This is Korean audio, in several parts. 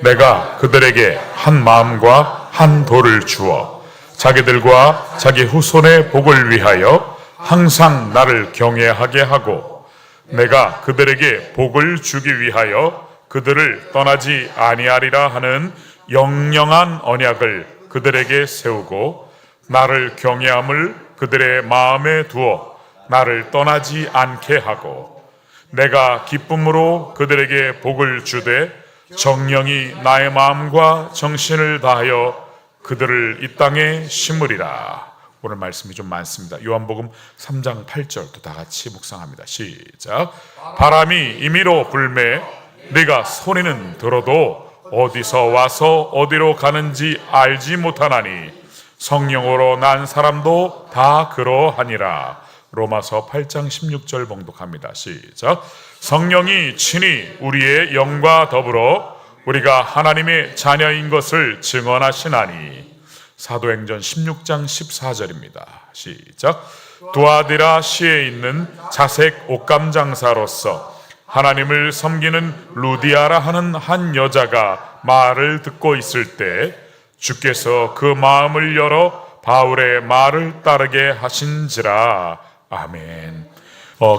내가 그들에게 한 마음과 한 돌을 주어 자기들과 자기 후손의 복을 위하여 항상 나를 경외하게 하고 내가 그들에게 복을 주기 위하여 그들을 떠나지 아니하리라 하는 영영한 언약을 그들에게 세우고 나를 경외함을 그들의 마음에 두어 나를 떠나지 않게 하고 내가 기쁨으로 그들에게 복을 주되 정령이 나의 마음과 정신을 다하여 그들을 이 땅에 심으리라. 오늘 말씀이 좀 많습니다. 요한복음 3장 8절도 다 같이 묵상합니다. 시작. 바람이 임의로 불매 네가 소리는 들어도 어디서 와서 어디로 가는지 알지 못하나니 성령으로 난 사람도 다 그러하니라. 로마서 8장 16절 봉독합니다. 시작. 성령이 친히 우리의 영과 더불어 우리가 하나님의 자녀인 것을 증언하시나니. 사도행전 16장 14절입니다. 시작. 두아디라시에 있는 자색 옷감 장사로서 하나님을 섬기는 루디아라 하는 한 여자가 말을 듣고 있을 때 주께서 그 마음을 열어 바울의 말을 따르게 하신지라. 아멘.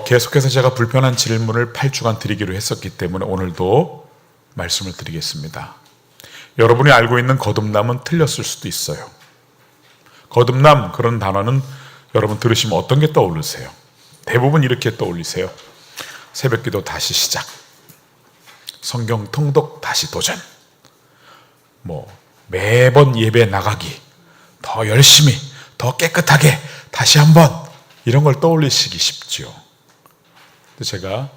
계속해서 제가 불편한 질문을 8주간 드리기로 했었기 때문에 오늘도 말씀을 드리겠습니다. 여러분이 알고 있는 거듭남은 틀렸을 수도 있어요. 거듭남 그런 단어는 여러분 들으시면 어떤 게 떠오르세요? 대부분 이렇게 떠올리세요. 새벽기도 다시 시작, 성경 통독 다시 도전, 매번 예배 나가기, 더 열심히, 더 깨끗하게 다시 한번, 이런 걸 떠올리시기 쉽죠. 제가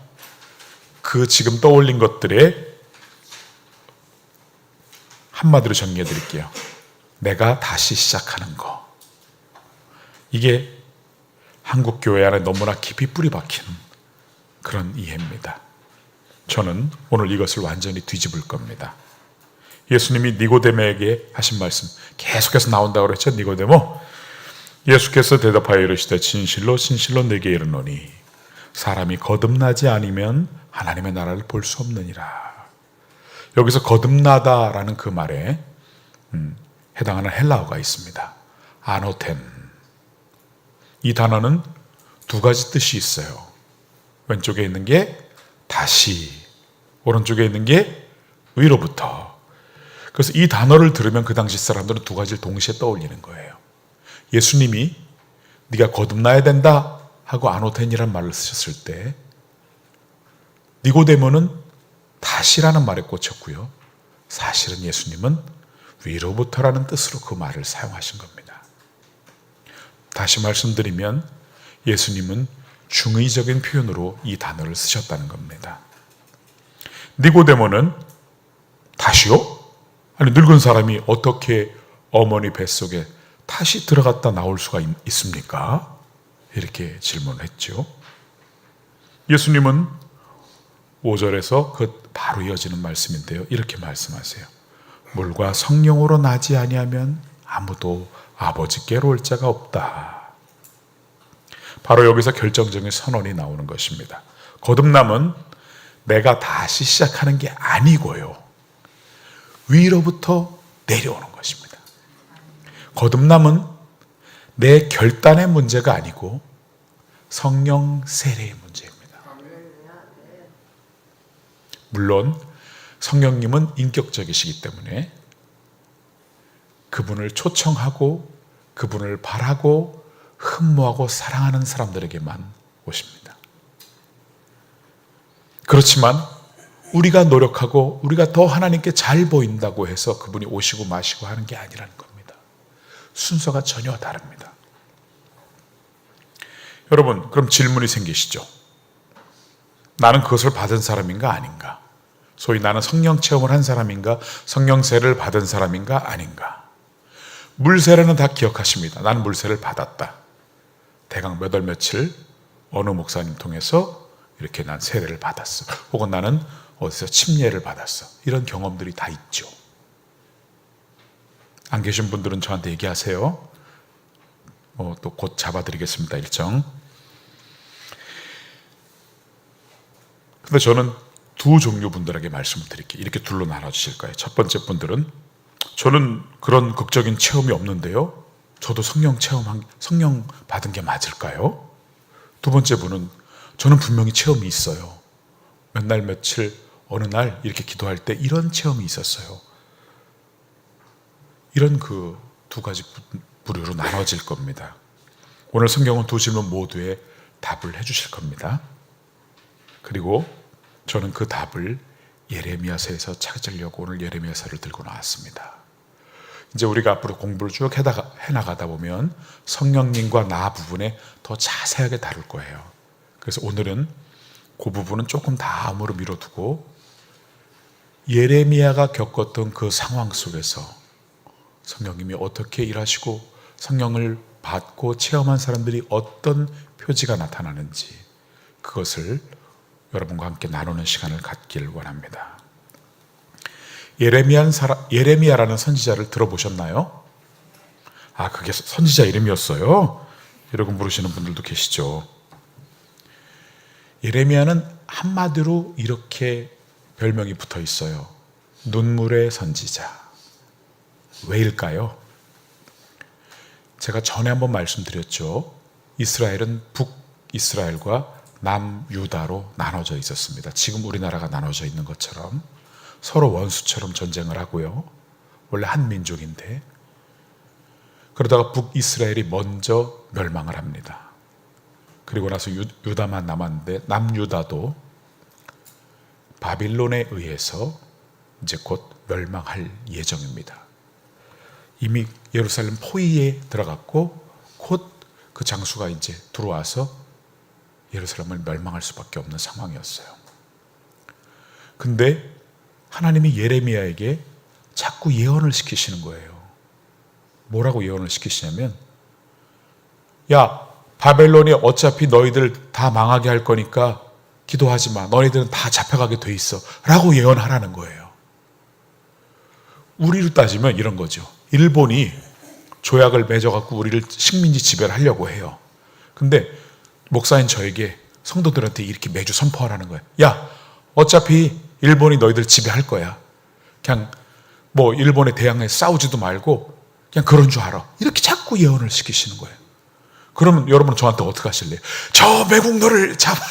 그 지금 떠올린 것들에 한마디로 정리해 드릴게요. 내가 다시 시작하는 거. 이게 한국 교회 안에 너무나 깊이 뿌리 박힌 그런 이해입니다. 저는 오늘 이것을 완전히 뒤집을 겁니다. 예수님이 니고데모에게 하신 말씀 계속해서 나온다고 그랬죠. 니고데모, 예수께서 대답하여 이르시되 진실로 진실로 내게 이르노니 사람이 거듭나지 않으면 하나님의 나라를 볼 수 없느니라. 여기서 거듭나다라는 그 말에 해당하는 헬라어가 있습니다. 아노텐. 이 단어는 두 가지 뜻이 있어요. 왼쪽에 있는 게 다시, 오른쪽에 있는 게 위로부터. 그래서 이 단어를 들으면 그 당시 사람들은 두 가지를 동시에 떠올리는 거예요. 예수님이 네가 거듭나야 된다 하고 아노텐이란 말을 쓰셨을 때 니고데모는 다시라는 말에 꽂혔고요. 사실은 예수님은 위로부터라는 뜻으로 그 말을 사용하신 겁니다. 다시 말씀드리면 예수님은 중의적인 표현으로 이 단어를 쓰셨다는 겁니다. 니고데모는 다시요? 아니, 늙은 사람이 어떻게 어머니 뱃속에 다시 들어갔다 나올 수가 있습니까? 이렇게 질문을 했죠. 예수님은 5절에서 그 바로 이어지는 말씀인데요. 이렇게 말씀하세요. 물과 성령으로 나지 아니하면 아무도 아버지께로 올 자가 없다. 바로 여기서 결정적인 선언이 나오는 것입니다. 거듭남은 내가 다시 시작하는 게 아니고요, 위로부터 내려오는 것입니다. 거듭남은 내 결단의 문제가 아니고 성령 세례의 문제입니다. 물론 성령님은 인격적이시기 때문에 그분을 초청하고 그분을 바라고 흠모하고 사랑하는 사람들에게만 오십니다. 그렇지만 우리가 노력하고 우리가 더 하나님께 잘 보인다고 해서 그분이 오시고 마시고 하는 게 아니라는 겁니다. 순서가 전혀 다릅니다. 여러분, 그럼 질문이 생기시죠? 나는 그것을 받은 사람인가 아닌가? 소위 나는 성령 체험을 한 사람인가? 성령 세례를 받은 사람인가 아닌가? 물세례는 다 기억하십니다. 나는 물세례를 받았다. 대강 몇 월 며칠 어느 목사님 통해서 이렇게 난 세례를 받았어. 혹은 나는 어디서 침례를 받았어. 이런 경험들이 다 있죠. 안 계신 분들은 저한테 얘기하세요. 또 곧 잡아드리겠습니다, 일정. 근데 저는 두 종류 분들에게 말씀을 드릴게요. 이렇게 둘로 나눠주실 거예요. 첫 번째 분들은 저는 그런 극적인 체험이 없는데요. 저도 성령 받은 게 맞을까요? 두 번째 분은 저는 분명히 체험이 있어요. 몇 날 며칠 어느 날 이렇게 기도할 때 이런 체험이 있었어요. 이런 그 두 가지 부류로 나눠질 겁니다. 오늘 성경은 두 질문 모두에 답을 해주실 겁니다. 그리고 저는 그 답을 예레미야서에서 찾으려고 오늘 예레미야서를 들고 나왔습니다. 이제 우리가 앞으로 공부를 쭉 해나가다 보면 성령님과 나 부분에 더 자세하게 다룰 거예요. 그래서 오늘은 그 부분은 조금 다음으로 미뤄두고 예레미야가 겪었던 그 상황 속에서 성령님이 어떻게 일하시고 성령을 받고 체험한 사람들이 어떤 표지가 나타나는지 그것을 여러분과 함께 나누는 시간을 갖길 원합니다. 예레미야라는 선지자를 들어보셨나요? 아, 그게 선지자 이름이었어요? 이러고 물으시는 분들도 계시죠. 예레미야는 한마디로 이렇게 별명이 붙어 있어요. 눈물의 선지자. 왜일까요? 제가 전에 한번 말씀드렸죠. 이스라엘은 북이스라엘과 남유다로 나눠져 있었습니다. 지금 우리나라가 나눠져 있는 것처럼 서로 원수처럼 전쟁을 하고요. 원래 한 민족인데 그러다가 북이스라엘이 먼저 멸망을 합니다. 그리고 나서 유다만 남았는데 남유다도 바빌론에 의해서 이제 곧 멸망할 예정입니다. 이미 예루살렘 포위에 들어갔고 곧 그 장수가 이제 들어와서 예루살렘을 멸망할 수밖에 없는 상황이었어요. 근데 하나님이 예레미야에게 자꾸 예언을 시키시는 거예요. 뭐라고 예언을 시키시냐면, 야, 바벨론이 어차피 너희들 다 망하게 할 거니까 기도하지 마. 너희들은 다 잡혀가게 돼 있어. 라고 예언하라는 거예요. 우리로 따지면 이런 거죠. 일본이 조약을 맺어갖고 우리를 식민지 지배를 하려고 해요. 근데 목사인 저에게 성도들한테 이렇게 매주 선포하라는 거예요. 야, 어차피 일본이 너희들 지배할 거야. 그냥 뭐 일본에 대항해 싸우지도 말고 그냥 그런 줄 알아. 이렇게 자꾸 예언을 시키시는 거예요. 그러면 여러분 저한테 어떻게 하실래요? 저 매국 너를 잡아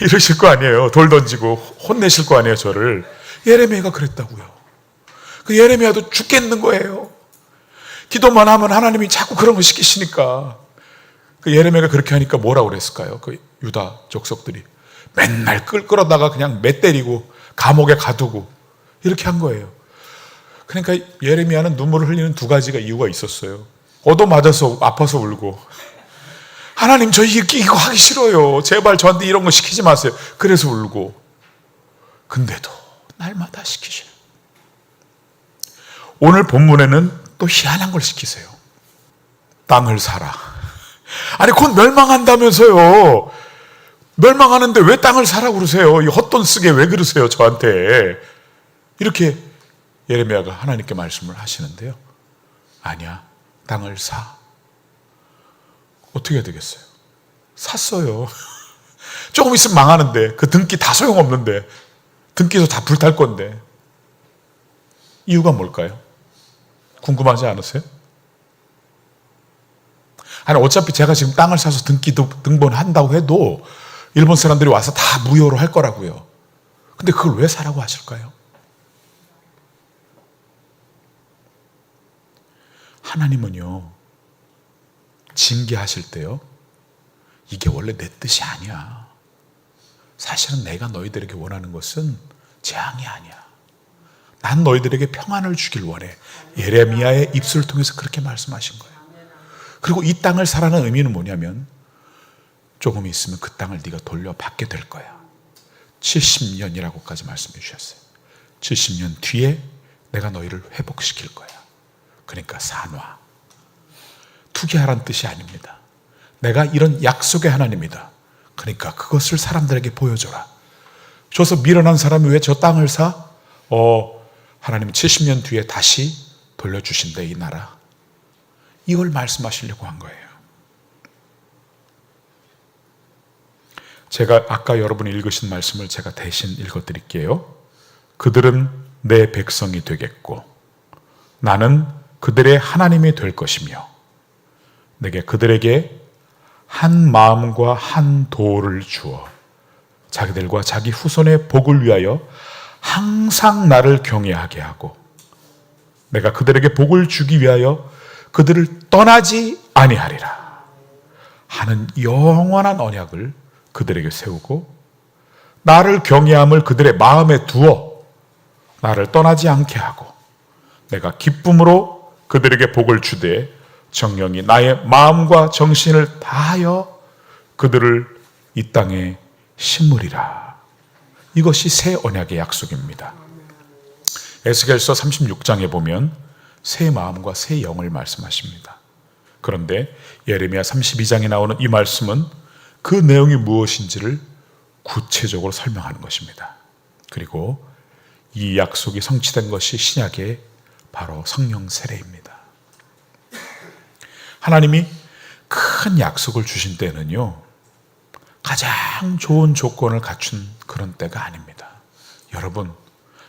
이러실 거 아니에요. 돌 던지고 혼내실 거 아니에요, 저를. 예레미야가 그랬다고요. 그 예레미야도 죽겠는 거예요. 기도만 하면 하나님이 자꾸 그런 거 시키시니까. 그 예레미야가 그렇게 하니까 뭐라고 그랬을까요? 그 유다 족속들이 맨날 끌어다가 그냥 매 때리고 감옥에 가두고 이렇게 한 거예요. 그러니까 예레미야는 눈물을 흘리는 두 가지가 이유가 있었어요. 얻어맞아서 아파서 울고, 하나님 저 이거 하기 싫어요. 제발 저한테 이런 거 시키지 마세요. 그래서 울고. 근데도 날마다 시키셔요. 오늘 본문에는 또 희한한 걸 시키세요. 땅을 사라. 아니 곧 멸망한다면서요. 멸망하는데 왜 땅을 사라고 그러세요? 이 헛돈 쓰게 왜 그러세요 저한테. 이렇게 예레미야가 하나님께 말씀을 하시는데요. 아니야, 땅을 사. 어떻게 해야 되겠어요? 샀어요. 조금 있으면 망하는데, 그 등기 다 소용없는데, 등기도 다 불탈 건데. 이유가 뭘까요? 궁금하지 않으세요? 아니 어차피 제가 지금 땅을 사서 등본한다고 해도 일본 사람들이 와서 다 무효로 할 거라고요. 근데 그걸 왜 사라고 하실까요? 하나님은요, 징계하실 때요, 이게 원래 내 뜻이 아니야. 사실은 내가 너희들에게 원하는 것은 재앙이 아니야. 난 너희들에게 평안을 주길 원해. 예레미야의 입술을 통해서 그렇게 말씀하신 거예요. 그리고 이 땅을 사라는 의미는 뭐냐면, 조금 있으면 그 땅을 네가 돌려받게 될 거야. 70년이라고까지 말씀해 주셨어요. 70년 뒤에 내가 너희를 회복시킬 거야. 그러니까 산화. 투기하라는 뜻이 아닙니다. 내가 이런 약속의 하나님이다. 그러니까 그것을 사람들에게 보여줘라. 줘서 미련한 사람이 왜 저 땅을 사? 하나님은 70년 뒤에 다시 돌려주신대, 이 나라. 이걸 말씀하시려고 한 거예요. 제가 아까 여러분이 읽으신 말씀을 제가 대신 읽어드릴게요. 그들은 내 백성이 되겠고 나는 그들의 하나님이 될 것이며 내게 그들에게 한 마음과 한 도를 주어 자기들과 자기 후손의 복을 위하여 항상 나를 경외하게 하고 내가 그들에게 복을 주기 위하여 그들을 떠나지 아니하리라 하는 영원한 언약을 그들에게 세우고 나를 경외함을 그들의 마음에 두어 나를 떠나지 않게 하고 내가 기쁨으로 그들에게 복을 주되 정령이 나의 마음과 정신을 다하여 그들을 이 땅에 심으리라. 이것이 새 언약의 약속입니다. 에스겔서 36장에 보면 새 마음과 새 영을 말씀하십니다. 그런데 예레미야 32장에 나오는 이 말씀은 그 내용이 무엇인지를 구체적으로 설명하는 것입니다. 그리고 이 약속이 성취된 것이 신약의 바로 성령 세례입니다. 하나님이 큰 약속을 주신 때는요, 가장 좋은 조건을 갖춘 그런 때가 아닙니다. 여러분,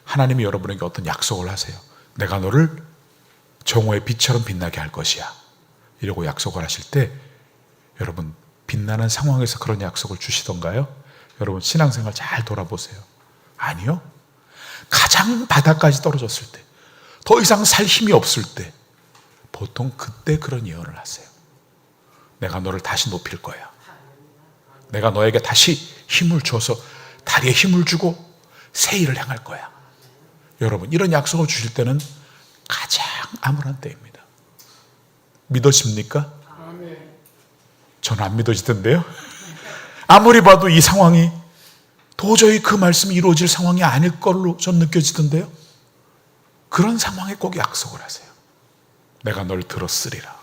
하나님이 여러분에게 어떤 약속을 하세요. 내가 너를 정오의 빛처럼 빛나게 할 것이야. 이러고 약속을 하실 때 여러분 빛나는 상황에서 그런 약속을 주시던가요? 여러분 신앙생활 잘 돌아보세요. 아니요. 가장 바닥까지 떨어졌을 때, 더 이상 살 힘이 없을 때 보통 그때 그런 예언을 하세요. 내가 너를 다시 높일 거야. 내가 너에게 다시 힘을 줘서 다리에 힘을 주고 새 일을 행할 거야. 여러분 이런 약속을 주실 때는 가장 암울한 때입니다. 믿어집니까? 저는 안 믿어지던데요. 아무리 봐도 이 상황이 도저히 그 말씀이 이루어질 상황이 아닐 걸로 전 느껴지던데요. 그런 상황에 꼭 약속을 하세요. 내가 널 들어쓰리라.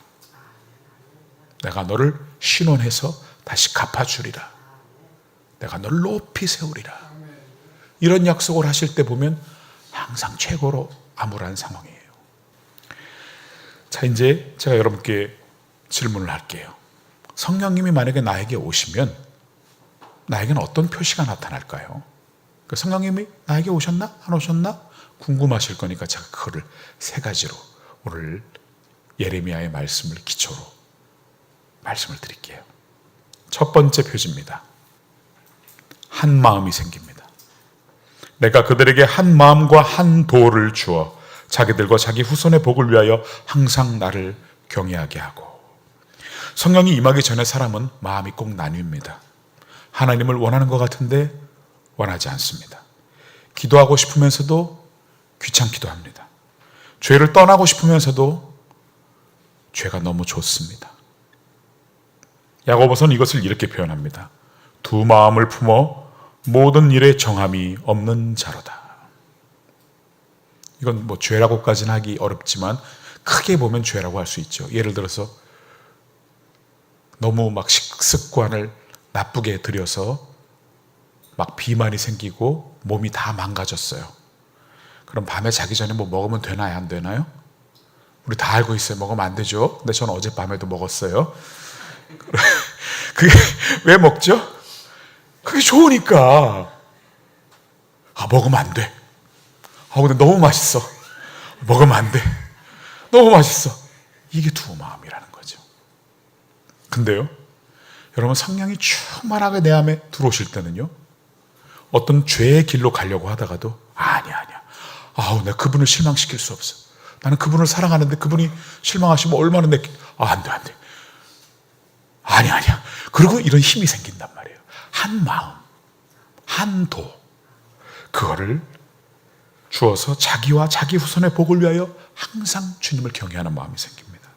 내가 너를 신원해서 다시 갚아주리라. 내가 널 높이 세우리라. 이런 약속을 하실 때 보면 항상 최고로 암울한 상황이에요. 자, 이제 제가 여러분께 질문을 할게요. 성령님이 만약에 나에게 오시면 나에게는 어떤 표시가 나타날까요? 성령님이 나에게 오셨나? 안 오셨나? 궁금하실 거니까 제가 그거를 세 가지로 오늘 예레미야의 말씀을 기초로 말씀을 드릴게요. 첫 번째 표지입니다. 한 마음이 생깁니다. 내가 그들에게 한 마음과 한 도를 주어 자기들과 자기 후손의 복을 위하여 항상 나를 경외하게 하고. 성령이 임하기 전에 사람은 마음이 꼭 나뉩니다. 하나님을 원하는 것 같은데 원하지 않습니다. 기도하고 싶으면서도 귀찮기도 합니다. 죄를 떠나고 싶으면서도 죄가 너무 좋습니다. 야고보서는 이것을 이렇게 표현합니다. 두 마음을 품어 모든 일에 정함이 없는 자로다. 이건 뭐 죄라고까지는 하기 어렵지만 크게 보면 죄라고 할 수 있죠. 예를 들어서 너무 막 식습관을 나쁘게 들여서 막 비만이 생기고 몸이 다 망가졌어요. 그럼 밤에 자기 전에 뭐 먹으면 되나요? 안 되나요? 우리 다 알고 있어요. 먹으면 안 되죠. 근데 저는 어젯밤에도 먹었어요. 그게 왜 먹죠? 그게 좋으니까. 먹으면 안 돼. 근데 너무 맛있어. 먹으면 안 돼. 너무 맛있어. 이게 두 마음이라는 거죠. 근데요, 여러분 성령이 충만하게 내 안에 들어오실 때는요, 어떤 죄의 길로 가려고 하다가도 아니야. 내가 그분을 실망시킬 수 없어. 나는 그분을 사랑하는데 그분이 실망하시면 얼마나 안 돼. 아니야. 그리고 이런 힘이 생긴단 말이에요. 한 마음, 한 도. 그거를 주어서 자기와 자기 후손의 복을 위하여 항상 주님을 경외하는 마음이 생깁니다.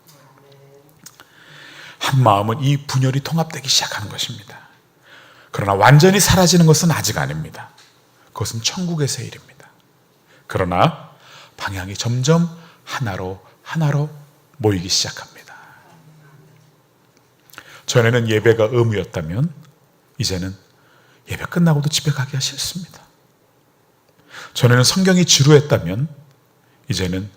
한 마음은 이 분열이 통합되기 시작하는 것입니다. 그러나 완전히 사라지는 것은 아직 아닙니다. 그것은 천국에서의 일입니다. 그러나 방향이 점점 하나로 모이기 시작합니다. 전에는 예배가 의무였다면 이제는 예배 끝나고도 집에 가기가 싫습니다. 전에는 성경이 지루했다면 이제는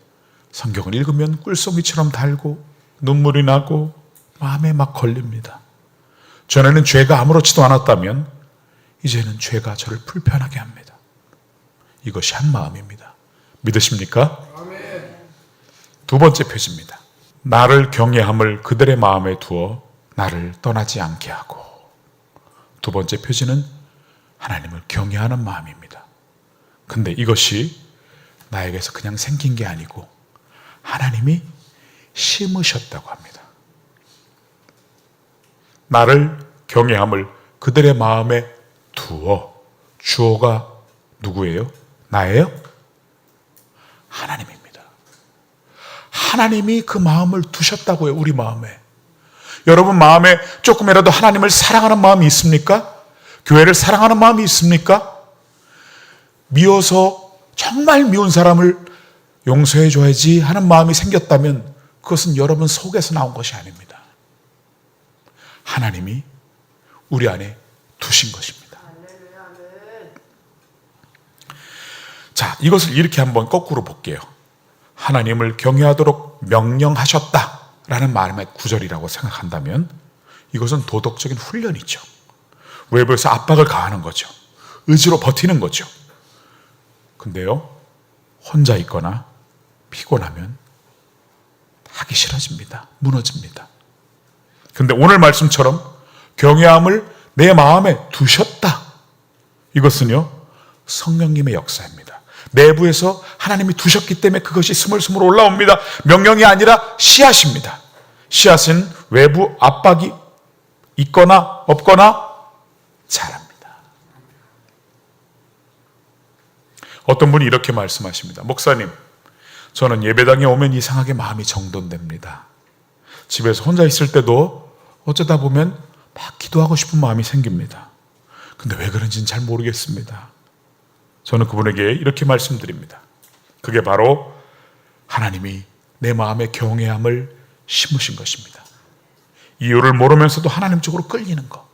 성경을 읽으면 꿀송이처럼 달고 눈물이 나고 마음에 막 걸립니다. 전에는 죄가 아무렇지도 않았다면 이제는 죄가 저를 불편하게 합니다. 이것이 한 마음입니다. 믿으십니까? 두 번째 표지입니다. 나를 경외함을 그들의 마음에 두어 나를 떠나지 않게 하고. 두 번째 표지는 하나님을 경외하는 마음입니다. 근데 이것이 나에게서 그냥 생긴 게 아니고 하나님이 심으셨다고 합니다. 나를 경외함을 그들의 마음에 두어. 주어가 누구예요? 나예요? 하나님입니다. 하나님이 그 마음을 두셨다고요. 우리 마음에. 여러분 마음에 조금이라도 하나님을 사랑하는 마음이 있습니까? 교회를 사랑하는 마음이 있습니까? 미워서 정말 미운 사람을 용서해 줘야지 하는 마음이 생겼다면 그것은 여러분 속에서 나온 것이 아닙니다. 하나님이 우리 안에 두신 것입니다. 자, 이것을 이렇게 한번 거꾸로 볼게요. 하나님을 경외하도록 명령하셨다라는 말의 구절이라고 생각한다면 이것은 도덕적인 훈련이죠. 외부에서 압박을 가하는 거죠. 의지로 버티는 거죠. 근데요, 혼자 있거나 피곤하면 하기 싫어집니다. 무너집니다. 근데 오늘 말씀처럼 경외함을 내 마음에 두셨다. 이것은요, 성령님의 역사입니다. 내부에서 하나님이 두셨기 때문에 그것이 스물스물 올라옵니다. 명령이 아니라 씨앗입니다. 씨앗은 외부 압박이 있거나 없거나 자랍니다. 어떤 분이 이렇게 말씀하십니다. 목사님, 저는 예배당에 오면 이상하게 마음이 정돈됩니다. 집에서 혼자 있을 때도 어쩌다 보면 막 기도하고 싶은 마음이 생깁니다. 근데 왜 그런지는 잘 모르겠습니다. 저는 그분에게 이렇게 말씀드립니다. 그게 바로 하나님이 내 마음에 경외함을 심으신 것입니다. 이유를 모르면서도 하나님 쪽으로 끌리는 것.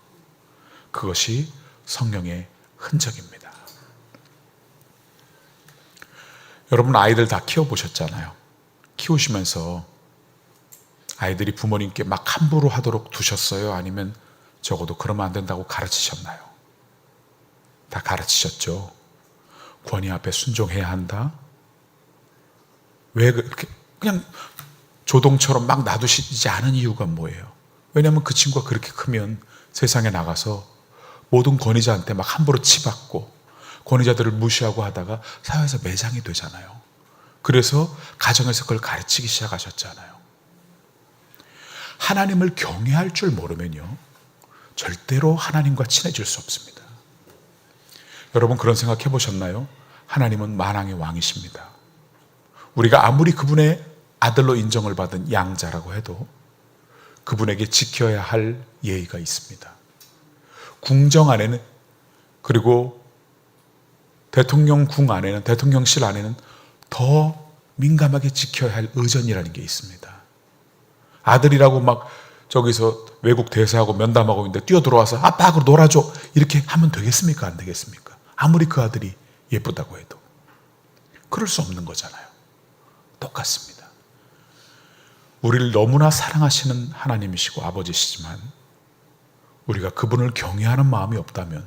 그것이 성령의 흔적입니다. 여러분 아이들 다 키워보셨잖아요. 키우시면서 아이들이 부모님께 막 함부로 하도록 두셨어요? 아니면 적어도 그러면 안 된다고 가르치셨나요? 다 가르치셨죠. 권위 앞에 순종해야 한다. 왜 그렇게 그냥 조동처럼 막 놔두시지 않은 이유가 뭐예요? 왜냐하면 그 친구가 그렇게 크면 세상에 나가서 모든 권위자한테 막 함부로 치받고 권위자들을 무시하고 하다가 사회에서 매장이 되잖아요. 그래서 가정에서 그걸 가르치기 시작하셨잖아요. 하나님을 경외할 줄 모르면요, 절대로 하나님과 친해질 수 없습니다. 여러분 그런 생각 해보셨나요? 하나님은 만왕의 왕이십니다. 우리가 아무리 그분의 아들로 인정을 받은 양자라고 해도 그분에게 지켜야 할 예의가 있습니다. 궁정 안에는, 그리고 대통령궁 안에는, 대통령실 안에는 더 민감하게 지켜야 할 의전이라는 게 있습니다. 아들이라고 막 저기서 외국 대사하고 면담하고 있는데 뛰어들어와서 아빠 하고 놀아줘 이렇게 하면 되겠습니까? 안 되겠습니까? 아무리 그 아들이 예쁘다고 해도 그럴 수 없는 거잖아요. 똑같습니다. 우리를 너무나 사랑하시는 하나님이시고 아버지시지만 우리가 그분을 경외하는 마음이 없다면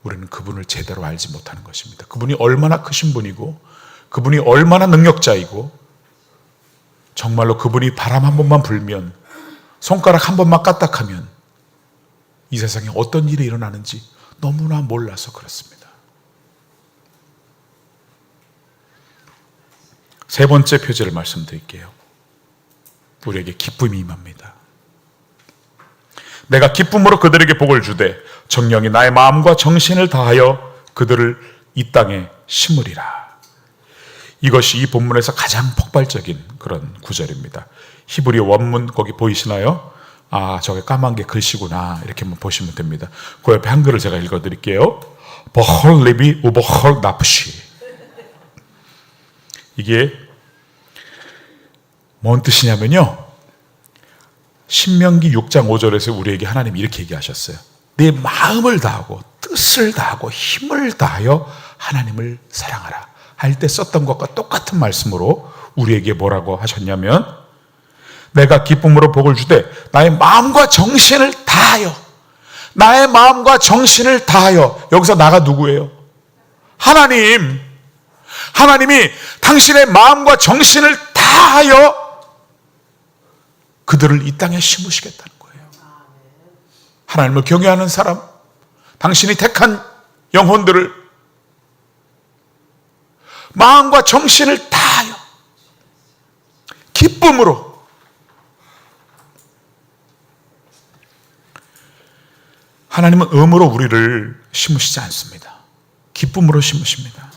우리는 그분을 제대로 알지 못하는 것입니다. 그분이 얼마나 크신 분이고 그분이 얼마나 능력자이고 정말로 그분이 바람 한 번만 불면, 손가락 한 번만 까딱하면 이 세상에 어떤 일이 일어나는지 너무나 몰라서 그렇습니다. 세 번째 표제를 말씀드릴게요. 우리에게 기쁨이 임합니다. 내가 기쁨으로 그들에게 복을 주되 정령이 나의 마음과 정신을 다하여 그들을 이 땅에 심으리라. 이것이 이 본문에서 가장 폭발적인 그런 구절입니다. 히브리 원문 거기 보이시나요? 아, 저게 까만 게 글씨구나. 이렇게 한번 보시면 됩니다. 그 옆에 한글을 제가 읽어드릴게요. 버헐 리비 우버헐 나프시. 이게 뭔 뜻이냐면요, 신명기 6장 5절에서 우리에게 하나님이 이렇게 얘기하셨어요. 내 마음을 다하고 뜻을 다하고 힘을 다하여 하나님을 사랑하라 할 때 썼던 것과 똑같은 말씀으로 우리에게 뭐라고 하셨냐면, 내가 기쁨으로 복을 주되 나의 마음과 정신을 다하여, 나의 마음과 정신을 다하여, 여기서 나가 누구예요? 하나님. 하나님이 당신의 마음과 정신을 다하여 그들을 이 땅에 심으시겠다는 거예요. 하나님을 경외하는 사람, 당신이 택한 영혼들을 마음과 정신을 다하여 기쁨으로, 하나님은 음으로 우리를 심으시지 않습니다. 기쁨으로 심으십니다.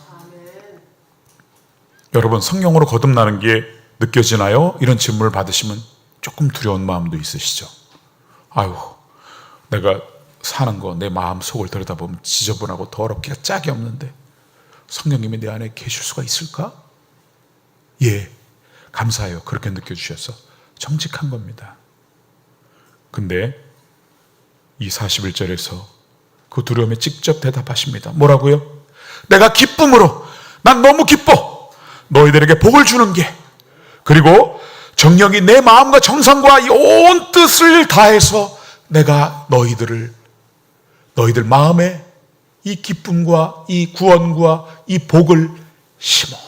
여러분, 성령으로 거듭나는 게 느껴지나요? 이런 질문을 받으시면 조금 두려운 마음도 있으시죠. 아유, 내가 사는 거 내 마음 속을 들여다보면 지저분하고 더럽기가 짝이 없는데 성령님이 내 안에 계실 수가 있을까? 예, 감사해요. 그렇게 느껴주셔서 정직한 겁니다. 근데 이 41절에서 그 두려움에 직접 대답하십니다. 뭐라고요? 내가 기쁨으로, 난 너무 기뻐, 너희들에게 복을 주는 게, 그리고 정령이 내 마음과 정성과 이 온 뜻을 다해서 내가 너희들 마음에 이 기쁨과 이 구원과 이 복을 심어.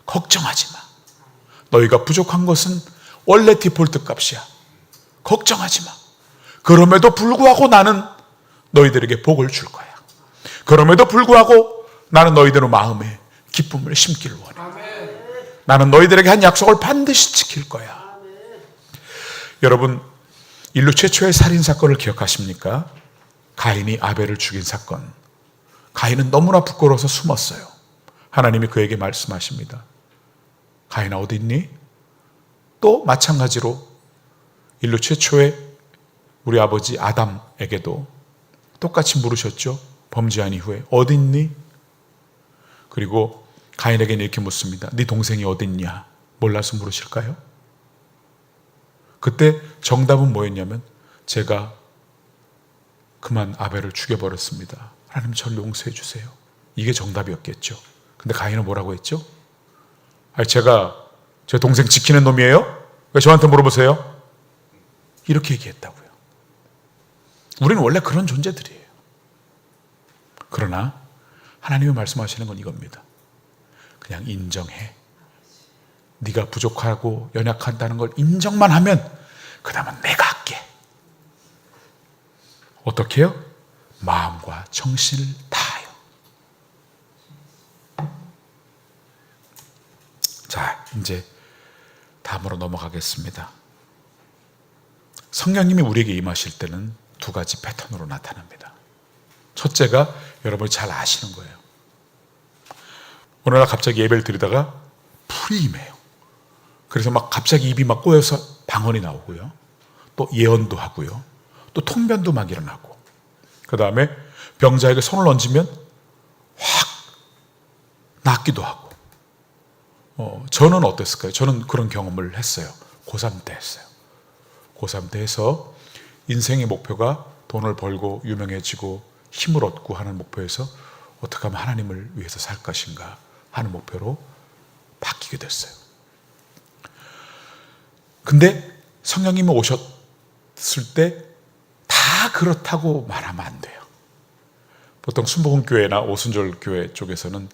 걱정하지 마. 너희가 부족한 것은 원래 디폴트 값이야. 걱정하지 마. 그럼에도 불구하고 나는 너희들에게 복을 줄 거야. 그럼에도 불구하고 나는 너희들의 마음에 기쁨을 심기를 원해. 나는 너희들에게 한 약속을 반드시 지킬 거야. 여러분, 인류 최초의 살인사건을 기억하십니까? 가인이 아벨을 죽인 사건. 가인은 너무나 부끄러워서 숨었어요. 하나님이 그에게 말씀하십니다. 가인아, 어디 있니? 또 마찬가지로 인류 최초의 우리 아버지 아담에게도 똑같이 물으셨죠. 범죄한 이후에 어디 있니? 그리고 가인에게는 이렇게 묻습니다. 네 동생이 어디 있냐? 몰라서 물으실까요? 그때 정답은 뭐였냐면, 제가 그만 아벨을 죽여버렸습니다. 하나님 저를 용서해 주세요. 이게 정답이었겠죠. 근데 가인은 뭐라고 했죠? 아니, 제가 제 동생 지키는 놈이에요? 왜 저한테 물어보세요? 이렇게 얘기했다고요. 우리는 원래 그런 존재들이에요. 그러나 하나님이 말씀하시는 건 이겁니다. 그냥 인정해. 네가 부족하고 연약하다는 걸 인정만 하면 그 다음은 내가 할게. 어떻게 해요? 마음과 정신을 다하여. 자, 이제 다음으로 넘어가겠습니다. 성령님이 우리에게 임하실 때는 두 가지 패턴으로 나타납니다. 첫째가 여러분이 잘 아시는 거예요. 어느 날 갑자기 예배를 드리다가 불이 임해요. 그래서 막 갑자기 입이 막 꼬여서 방언이 나오고요. 또 예언도 하고요. 또 통변도 막 일어나고. 그 다음에 병자에게 손을 얹으면 확 낫기도 하고. 저는 어땠을까요? 저는 그런 경험을 했어요. 고3 때 했어요. 고3 때 해서 인생의 목표가 돈을 벌고 유명해지고 힘을 얻고 하는 목표에서 어떻게 하면 하나님을 위해서 살 것인가 하는 목표로 바뀌게 됐어요. 근데 성령님이 오셨을 때 다 그렇다고 말하면 안 돼요. 보통 순복음교회나 오순절 교회 쪽에서는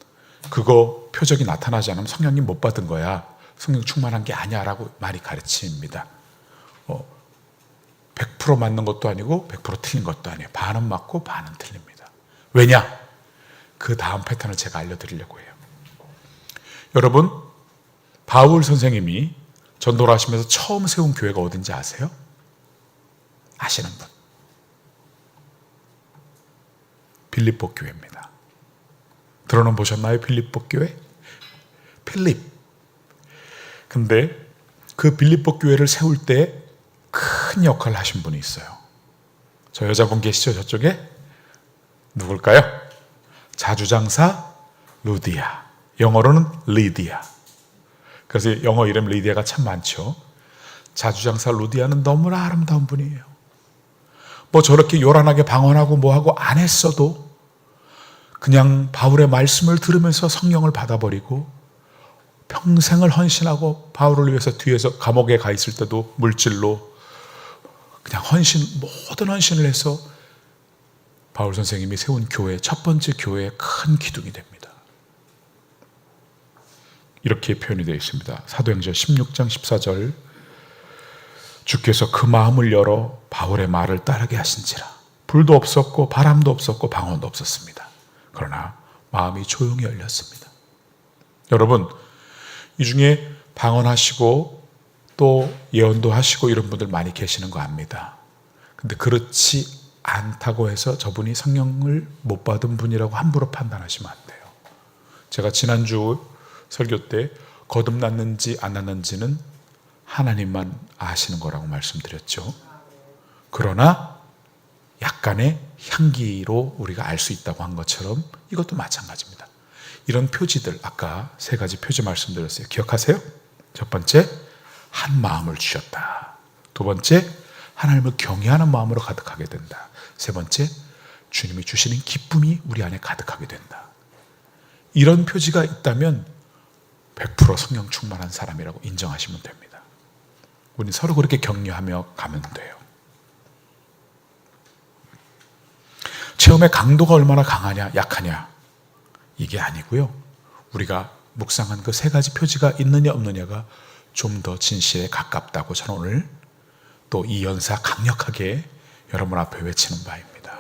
그거 표적이 나타나지 않으면 성령님 못 받은 거야, 성령 충만한 게 아니야 라고 많이 가르칩니다. 100% 맞는 것도 아니고 100% 틀린 것도 아니에요. 반은 맞고 반은 틀립니다. 왜냐? 그 다음 패턴을 제가 알려드리려고 해요. 여러분, 바울 선생님이 전도를 하시면서 처음 세운 교회가 어딘지 아세요? 아시는 분? 빌립보 교회입니다. 들어는 보셨나요? 빌립보 교회? 필립. 근데 그 빌립보 교회를 세울 때 큰 역할을 하신 분이 있어요. 저 여자분 계시죠? 저쪽에? 누굴까요? 자주장사 루디아. 영어로는 리디아. 그래서 영어 이름 리디아가 참 많죠. 자주장사 루디아는 너무나 아름다운 분이에요. 뭐 저렇게 요란하게 방언하고 뭐하고 안 했어도 그냥 바울의 말씀을 들으면서 성령을 받아버리고 평생을 헌신하고, 바울을 위해서 뒤에서 감옥에 가 있을 때도 물질로 그냥 모든 헌신을 해서 바울 선생님이 세운 교회, 첫 번째 교회의 큰 기둥이 됩니다. 이렇게 표현이 되어 있습니다. 사도행전 16장 14절, 주께서 그 마음을 열어 바울의 말을 따르게 하신지라. 불도 없었고 바람도 없었고 방언도 없었습니다. 그러나 마음이 조용히 열렸습니다. 여러분, 이 중에 방언하시고 또 예언도 하시고 이런 분들 많이 계시는 거 압니다. 근데 그렇지 않다고 해서 저분이 성령을 못 받은 분이라고 함부로 판단하시면 안 돼요. 제가 지난주 설교 때 거듭났는지 안 났는지는 하나님만 아시는 거라고 말씀드렸죠. 그러나 약간의 향기로 우리가 알 수 있다고 한 것처럼 이것도 마찬가지입니다. 이런 표지들, 아까 세 가지 표지 말씀드렸어요. 기억하세요? 첫 번째, 한 마음을 주셨다. 두 번째, 하나님을 경외하는 마음으로 가득하게 된다. 세 번째, 주님이 주시는 기쁨이 우리 안에 가득하게 된다. 이런 표지가 있다면 100% 성령 충만한 사람이라고 인정하시면 됩니다. 우리 서로 그렇게 격려하며 가면 돼요. 체험의 강도가 얼마나 강하냐 약하냐 이게 아니고요, 우리가 묵상한 그 세 가지 표지가 있느냐 없느냐가 좀 더 진실에 가깝다고 저는 오늘 또 이 연사 강력하게 여러분 앞에 외치는 바입니다.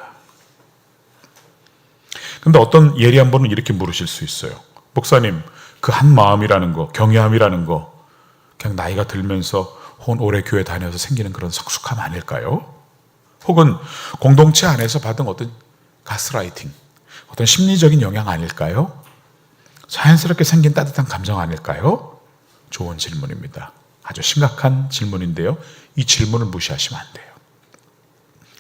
그런데 어떤 예리한 분은 이렇게 물으실 수 있어요. 목사님, 그 한 마음이라는 거, 경외함이라는 거 그냥 나이가 들면서 혹은 오래 교회 다녀서 생기는 그런 성숙함 아닐까요? 혹은 공동체 안에서 받은 어떤 가스라이팅, 어떤 심리적인 영향 아닐까요? 자연스럽게 생긴 따뜻한 감정 아닐까요? 좋은 질문입니다. 아주 심각한 질문인데요, 이 질문을 무시하시면 안 돼요.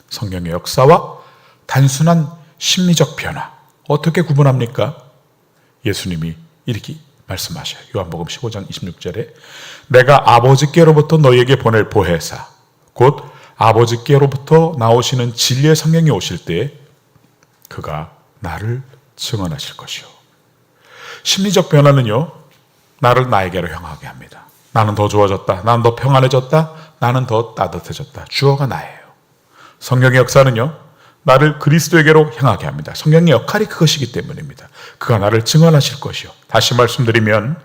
성령의 역사와 단순한 심리적 변화, 어떻게 구분합니까? 예수님이 이렇게 말씀하셔요. 요한복음 15장 26절에 내가 아버지께로부터 너희에게 보낼 보혜사, 곧 아버지께로부터 나오시는 진리의 성령이 오실 때 그가 나를 증언하실 것이요. 심리적 변화는요, 나를 나에게로 향하게 합니다. 나는 더 좋아졌다, 나는 더 평안해졌다, 나는 더 따뜻해졌다. 주어가 나예요. 성령의 역사는요, 나를 그리스도에게로 향하게 합니다. 성령의 역할이 그것이기 때문입니다. 그가 나를 증언하실 것이요. 다시 말씀드리면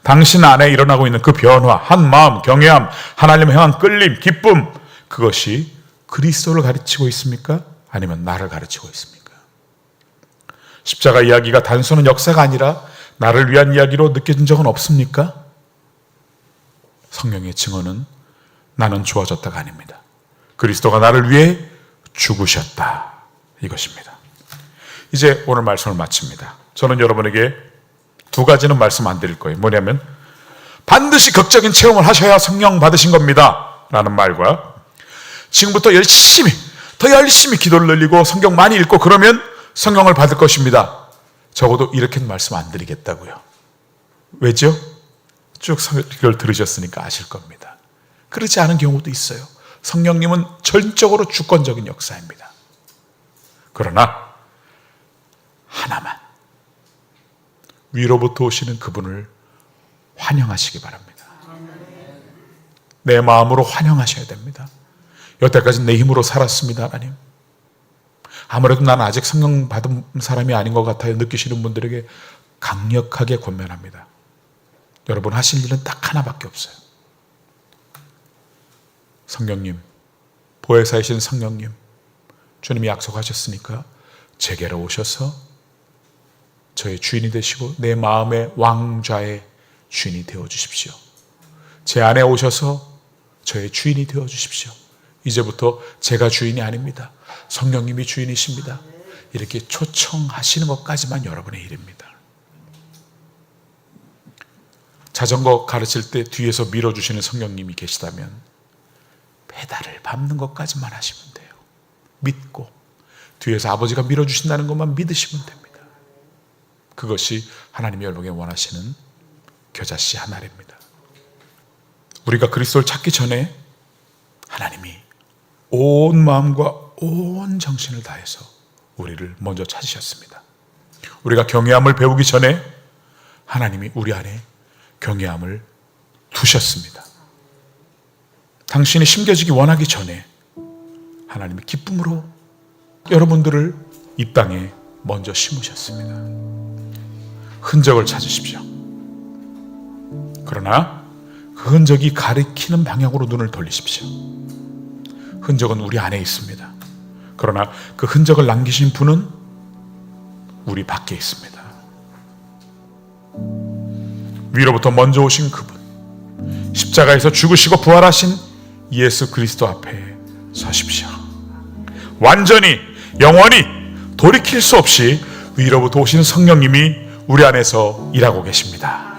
당신 안에 일어나고 있는 그 변화, 한 마음, 경외함, 하나님을 향한 끌림, 기쁨, 그것이 그리스도를 가르치고 있습니까? 아니면 나를 가르치고 있습니까? 십자가 이야기가 단순한 역사가 아니라 나를 위한 이야기로 느껴진 적은 없습니까? 성령의 증언은 나는 좋아졌다가 아닙니다. 그리스도가 나를 위해 죽으셨다, 이것입니다. 이제 오늘 말씀을 마칩니다. 저는 여러분에게 두 가지는 말씀 안 드릴 거예요. 뭐냐면 반드시 극적인 체험을 하셔야 성령 받으신 겁니다 라는 말과, 지금부터 더 열심히 기도를 늘리고 성경 많이 읽고 그러면 성령을 받을 것입니다, 적어도 이렇게는 말씀 안 드리겠다고요. 왜죠? 쭉 설교를 들으셨으니까 아실 겁니다. 그렇지 않은 경우도 있어요. 성령님은 전적으로 주권적인 역사입니다. 그러나 하나만, 위로부터 오시는 그분을 환영하시기 바랍니다. 내 마음으로 환영하셔야 됩니다. 여태까지 내 힘으로 살았습니다, 하나님. 아무래도 나는 아직 성령 받은 사람이 아닌 것 같아요 느끼시는 분들에게 강력하게 권면합니다. 여러분 하실 일은 딱 하나밖에 없어요. 성령님, 보혜사이신 성령님, 주님이 약속하셨으니까 제게로 오셔서 저의 주인이 되시고 내 마음의 왕좌의 주인이 되어주십시오. 제 안에 오셔서 저의 주인이 되어주십시오. 이제부터 제가 주인이 아닙니다, 성령님이 주인이십니다. 이렇게 초청하시는 것까지만 여러분의 일입니다. 자전거 가르칠 때 뒤에서 밀어주시는 성령님이 계시다면 페달을 밟는 것까지만 하시면 돼요. 믿고 뒤에서 아버지가 밀어주신다는 것만 믿으시면 됩니다. 그것이 하나님이 여러분에게 원하시는 겨자씨 한 알입니다. 우리가 그리스도를 찾기 전에 하나님이 온 마음과 온 정신을 다해서 우리를 먼저 찾으셨습니다. 우리가 경외함을 배우기 전에 하나님이 우리 안에 경외함을 두셨습니다. 당신이 심겨지기 원하기 전에 하나님이 기쁨으로 여러분들을 이 땅에 먼저 심으셨습니다. 흔적을 찾으십시오. 그러나 그 흔적이 가리키는 방향으로 눈을 돌리십시오. 흔적은 우리 안에 있습니다. 그러나 그 흔적을 남기신 분은 우리 밖에 있습니다. 위로부터 먼저 오신 그분, 십자가에서 죽으시고 부활하신 예수 그리스도 앞에 서십시오. 완전히 영원히 돌이킬 수 없이 위로부터 오신 성령님이 우리 안에서 일하고 계십니다.